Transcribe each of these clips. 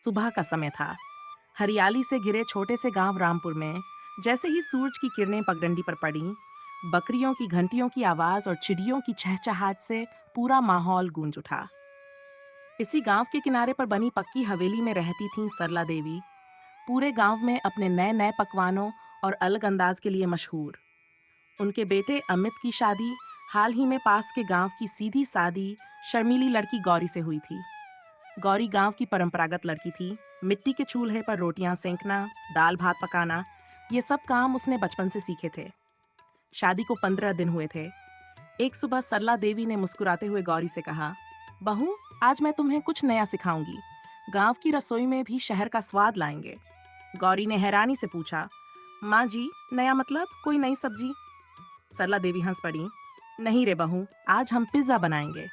सुबह का समय था। हरियाली से घिरे छोटे से गांव रामपुर में जैसे ही सूरज की किरणें पगडंडी पर पड़ी, बकरियों की घंटियों की आवाज और चिड़ियों की चहचहाट से पूरा माहौल गूंज उठा। इसी गांव के किनारे पर बनी पक्की हवेली में रहती थीं सरला देवी, पूरे गांव में अपने नए नए पकवानों और अलग अंदाज के लिए मशहूर। उनके बेटे अमित की शादी हाल ही में पास के गांव की सीधी सादी शर्मीली लड़की गौरी से हुई थी। गौरी गांव की परंपरागत लड़की थी। मिट्टी के चूल्हे पर रोटियां सेंकना, दाल भात पकाना, ये सब काम उसने बचपन से सीखे थे। शादी को 15 दिन हुए थे। एक सुबह सरला देवी ने मुस्कुराते हुए गौरी से कहा, बहू, आज मैं तुम्हें कुछ नया सिखाऊंगी। गांव की रसोई में भी शहर का स्वाद लाएंगे। गौरी ने हैरानी से पूछा, माँ जी, नया मतलब कोई नई सब्जी? सरला देवी हंस पड़ी, नहीं रे बहू, आज हम पिज्जा बनाएंगे।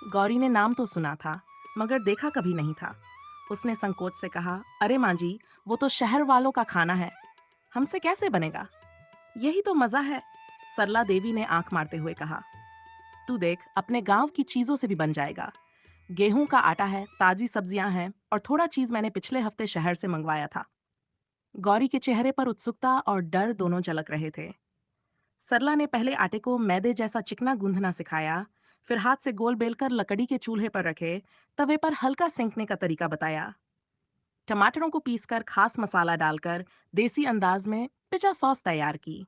गौरी ने नाम तो सुना था, मगर देखा कभी नहीं था। उसने संकोच से कहा, अरे माँ जी, वो तो शहर वालों का खाना है, हमसे कैसे बनेगा? यही तो मजा है, सरला देवी ने आंख मारते हुए कहा। तू देख, अपने गांव की चीजों से भी बन जाएगा। गेहूं का आटा है, ताजी सब्जियां हैं और थोड़ा चीज मैंने पिछले हफ्ते शहर से मंगवाया था। गौरी के चेहरे पर उत्सुकता और डर दोनों झलक रहे थे। सरला ने पहले आटे को मैदे जैसा चिकना गूंथना सिखाया, फिर हाथ से गोल बेलकर लकड़ी के चूल्हे पर रखे, तवे पर हल्का सेंकने का तरीका बताया। टमाटरों को पीसकर खास मसाला डालकर देसी अंदाज में पिज़्ज़ा सॉस तैयार की।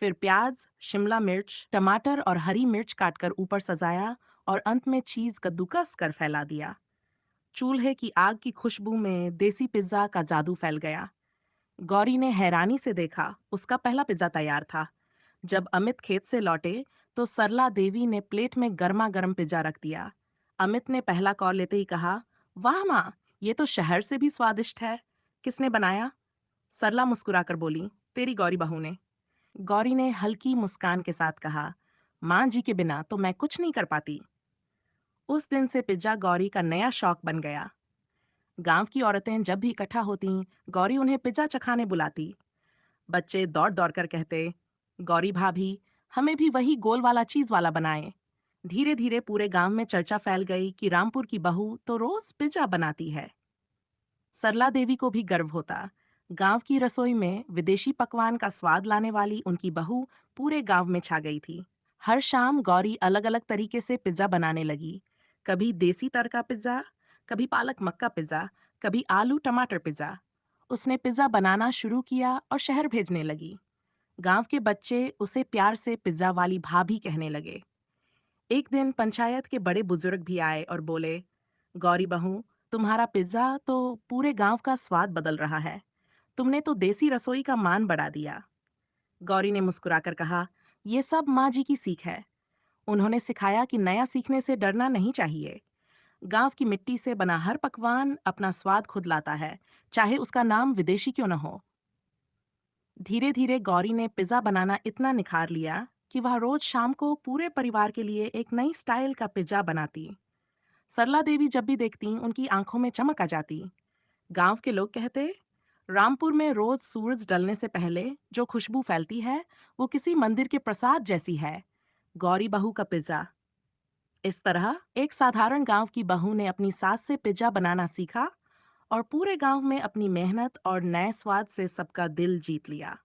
फिर प्याज, शिमला मिर्च, टमाटर और हरी मिर्च काटकर ऊपर सजाया और अंत में चीज कद्दूकस कर फैला दिया। चूल्हे की आग की खुशबू में देसी पिज्जा का जादू फैल गया। गौरी ने हैरानी से देखा, उसका पहला पिज्जा तैयार था। जब अमित खेत से लौटे तो सरला देवी ने प्लेट में गर्मा गर्म पिज्जा रख दिया। अमित ने पहला कौर लेते ही कहा, वाह माँ, ये तो शहर से भी स्वादिष्ट है। किसने बनाया? सरला मुस्कुराकर बोली, तेरी गौरी बहू ने। गौरी ने हल्की मुस्कान के साथ कहा, माँ जी के बिना तो मैं कुछ नहीं कर पाती। उस दिन से पिज्जा गौरी का नया शौक बन गया। गांव की औरतें जब भी इकट्ठा होती, गौरी उन्हें पिज्जा चखाने बुलाती। बच्चे दौड़ दौड़ कर कहते, गौरी भाभी, हमें भी वही गोल वाला चीज वाला बनाए। धीरे धीरे पूरे गांव में चर्चा फैल गई कि रामपुर की बहू तो रोज पिज्जा बनाती है। सरला देवी को भी गर्व होता। गांव की रसोई में विदेशी पकवान का स्वाद लाने वाली उनकी बहू पूरे गांव में छा गई थी। हर शाम गौरी अलग अलग तरीके से पिज्जा बनाने लगी। कभी देसी तड़का पिज्जा, कभी पालक मक्का पिज्जा, कभी आलू टमाटर पिज्जा। उसने पिज्जा बनाना शुरू किया और शहर भेजने लगी। गांव के बच्चे उसे प्यार से पिज्जा वाली भाभी कहने लगे। एक दिन पंचायत के बड़े बुजुर्ग भी आए और बोले, गौरी बहू, तुम्हारा पिज्जा तो पूरे गांव का स्वाद बदल रहा है। तुमने तो देसी रसोई का मान बढ़ा दिया। गौरी ने मुस्कुराकर कहा, ये सब माँ जी की सीख है। उन्होंने सिखाया कि नया सीखने से डरना नहीं चाहिए। गांव की मिट्टी से बना हर पकवान अपना स्वाद खुद लाता है, चाहे उसका नाम विदेशी क्यों न हो। धीरे धीरे गौरी ने पिज्जा बनाना इतना निखार लिया कि वह रोज शाम को पूरे परिवार के लिए एक नई स्टाइल का पिज्जा बनाती। सरला देवी जब भी देखती, उनकी आंखों में चमक आ जाती। गांव के लोग कहते, रामपुर में रोज सूरज ढलने से पहले जो खुशबू फैलती है, वो किसी मंदिर के प्रसाद जैसी है। गौरी बहू का पिज्जा। इस तरह एक साधारण गांव की बहू ने अपनी सास से पिज्जा बनाना सीखा और पूरे गांव में अपनी मेहनत और नए स्वाद से सबका दिल जीत लिया।